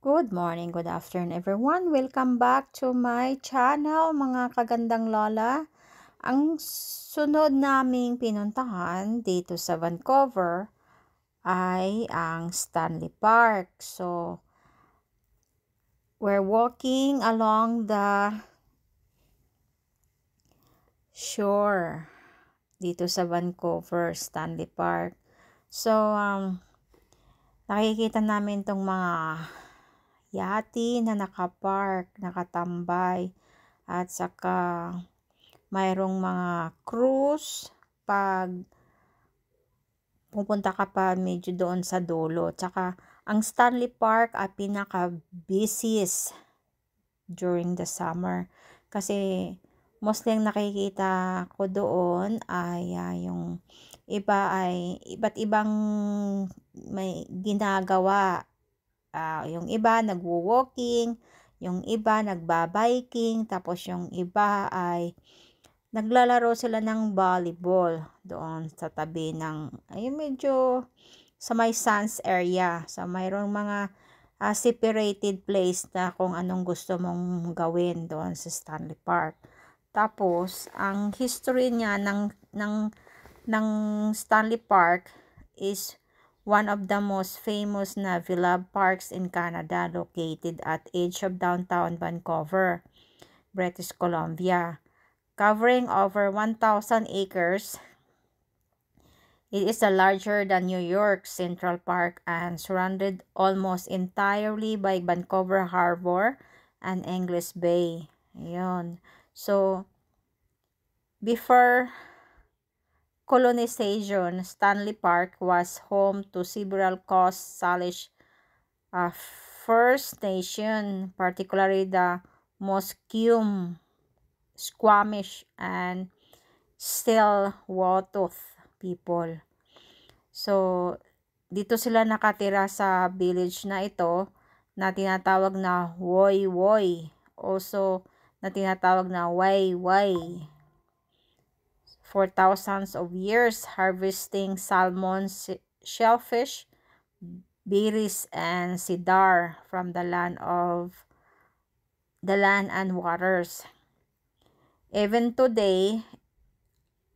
Good morning, good afternoon everyone. Welcome back to my channel, mga kagandang lola. Ang sunod naming pinuntahan dito sa Vancouver ay ang Stanley Park. So, we're walking along the shore dito sa Vancouver, Stanley Park. So, nakikita namin tong mga yati na nakapark, nakatambay, at saka mayroong mga cruise pag pupunta ka pa medyo doon sa dulo. Tsaka ang Stanley Park ay pinaka-busiest during the summer. Kasi mostly ang nakikita ko doon ay yung iba ay iba't ibang may ginagawa. Yung iba nagwo-walking, yung iba nagba-biking, tapos yung iba ay naglalaro sila ng volleyball doon sa tabi ng, ayun, medyo sa may Sands area. So, mayroong mga separated place na kung anong gusto mong gawin doon sa Stanley Park. Tapos, ang history niya ng Stanley Park is one of the most famous na beloved parks in Canada, located at edge of downtown Vancouver, British Columbia. Covering over 1,000 acres, it is larger than New York Central Park and surrounded almost entirely by Vancouver Harbor and English Bay. Ayun. So, before colonization, Stanley Park was home to several Coast Salish First Nation, particularly the Musqueam, Squamish, and Tsleil-Waututh people. So, dito sila nakatira sa village na ito na tinatawag na Woy Woy, also na tinatawag na Wai Wai, for thousands of years, harvesting salmon, shellfish, berries, and cedar from the land and waters. Even today,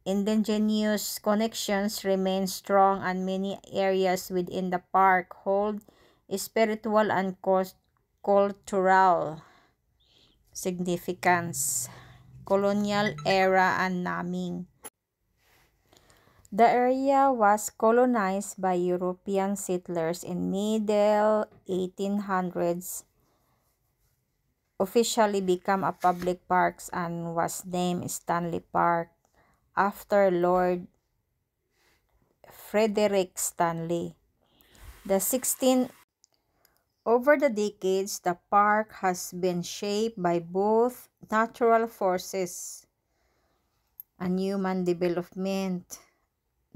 indigenous connections remain strong, and many areas within the park hold spiritual and cultural significance. Colonial era and naming. The area was colonized by European settlers in middle 1800s, officially became a public park, and was named Stanley Park after Lord Frederick Stanley. Over the decades, the park has been shaped by both natural forces and human development.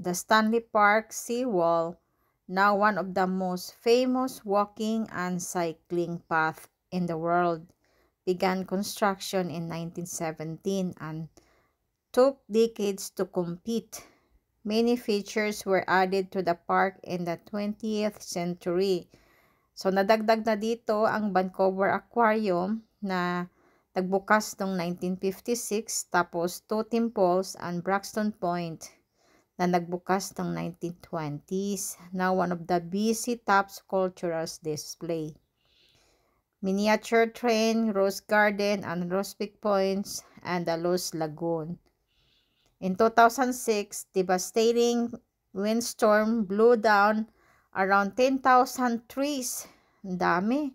The Stanley Park seawall, now one of the most famous walking and cycling paths in the world, began construction in 1917 and took decades to complete. Many features were added to the park in the 20th century. So, nadagdag na dito ang Vancouver Aquarium na nagbukas noong 1956, tapos two temples and Braxton Point na nagbukas ng 1920s, now one of the busy top cultural display. Miniature train, Rose Garden, and Rose Peak Points, and the Lost Lagoon. In 2006, devastating windstorm blew down around 10,000 trees. Ang dami.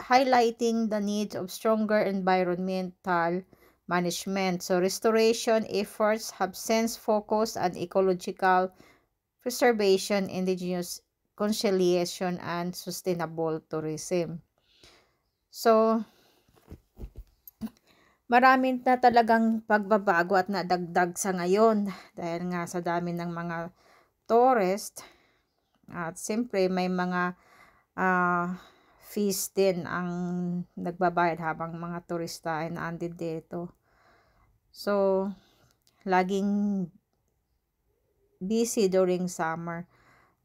Highlighting the need of stronger environmental management. So, restoration efforts have since focused on ecological preservation, indigenous conciliation, and sustainable tourism. So, marami na talagang pagbabago at nadagdag sa ngayon dahil nga sa dami ng mga tourist. At siyempre may mga fees din ang nagbabayad habang mga turista ay naandun dito. So, laging busy during summer.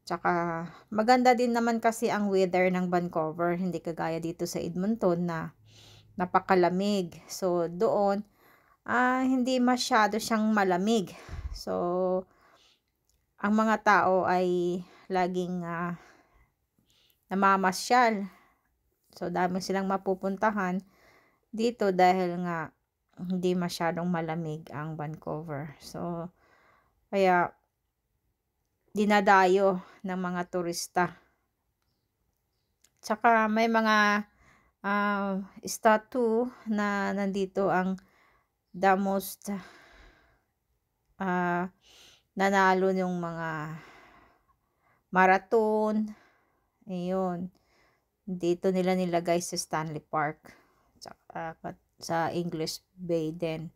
Tsaka maganda din naman kasi ang weather ng Vancouver, hindi kagaya dito sa Edmonton na napakalamig. So doon hindi masyado siyang malamig. So ang mga tao ay laging namamasyal. So dami silang mapupuntahan dito dahil nga hindi masyadong malamig ang Vancouver. So kaya dinadayo ng mga turista. Tsaka may mga statue na nandito ang the most nanalo yung mga marathon. Ayun. Dito nila nilagay sa Stanley Park. Tsaka sa English Bay din.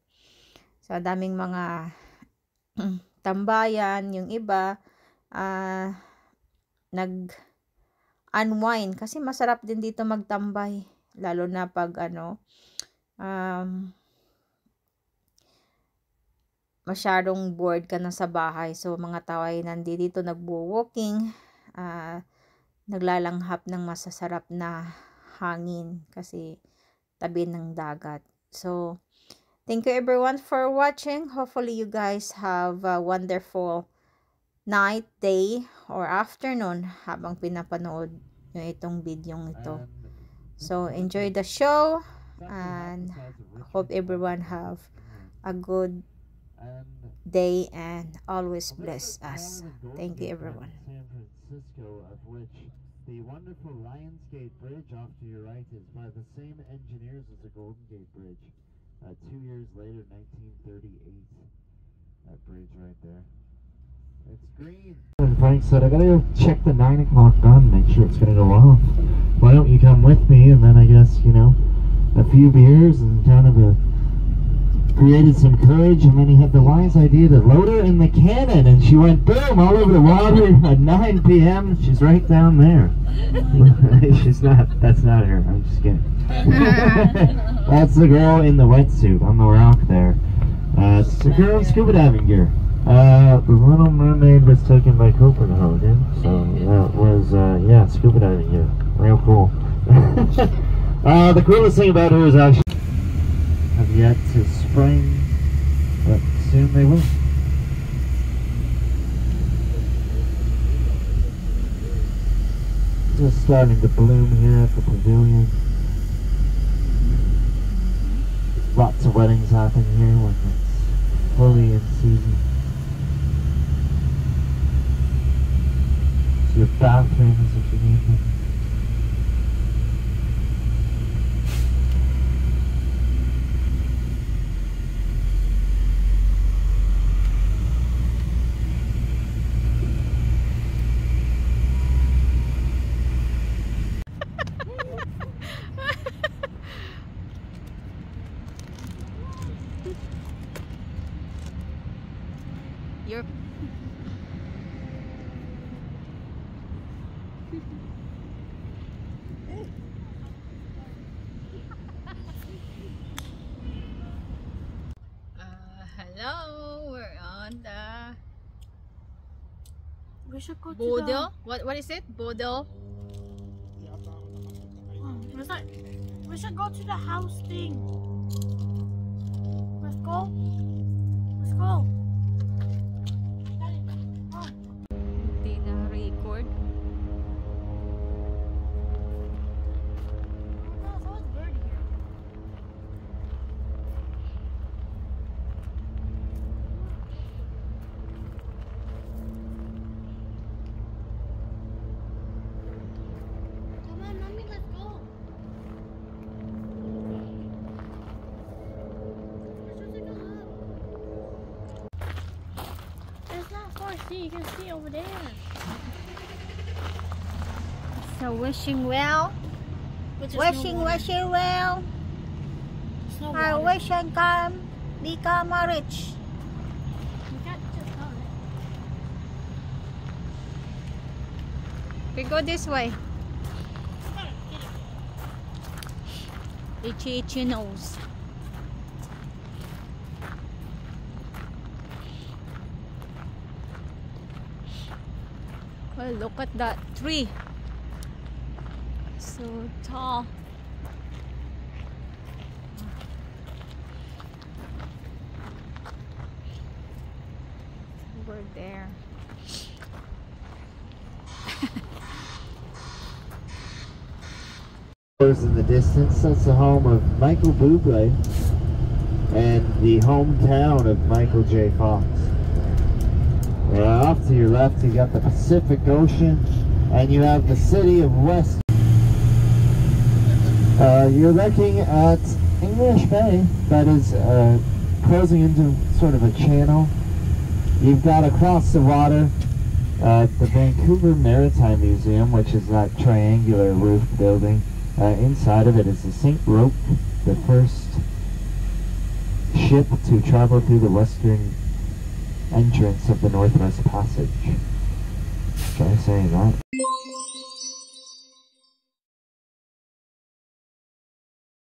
So daming mga tambayan, yung iba nag-unwind kasi masarap din dito magtambay, lalo na pag masyadong bored ka na sa bahay. So mga tao ay nandito nagwo-walking, naglalanghap ng masasarap na hangin kasi tabi ng dagat. So thank you everyone for watching. Hopefully you guys have a wonderful night, day, or afternoon habang pinapanood nyo itong video ito. So enjoy the show and hope everyone have a good day and always bless us. Thank you everyone. San Francisco, of which the wonderful Lionsgate Bridge off to your right is by the same engineers as the Golden Gate Bridge. 2 years later, 1938, that bridge right there. It's green. And Frank said, I gotta go check the 9 o'clock gun, make sure it's gonna go off. Why don't you come with me? And then I guess, you know, a few beers and kind of created some courage, and then he had the wise idea to load her in the cannon, and she went boom all over the water at 9 p.m. She's right down there. She's not, that's not her, I'm just kidding. That's the girl in the wetsuit on the rock there. It's a girl in scuba diving gear. The Little Mermaid was taken by Copenhagen, so that was, yeah, scuba diving gear. Real cool. The coolest thing about her is actually have yet to spring, but soon they will. Just starting to bloom here at the pavilion. Lots of weddings happen here when it's fully in season. So your bathrooms if you need them. Hello, we're on the We should go to Bodil. What is it? Bodil. we should go to the house thing. Let's go. Let's go. Hindi na record. Come on, mommy, let's go. It's not far. See, you can see over there. So wishing well. But there's no water. Wishing well. There's no I water. wish I can become rich. We can't just go. We go this way. Come on, get it. Itchy nose. Well, look at that tree. So tall. Over there. In the distance, that's the home of Michael Bublé and the hometown of Michael J. Fox. Off to your left, you got the Pacific Ocean, and you have the city of West. You're looking at English Bay that is closing into sort of a channel. You've got across the water the Vancouver Maritime Museum, which is that triangular roof building. Inside of it is the St. Roch, the first ship to travel through the western entrance of the Northwest Passage. Try saying that.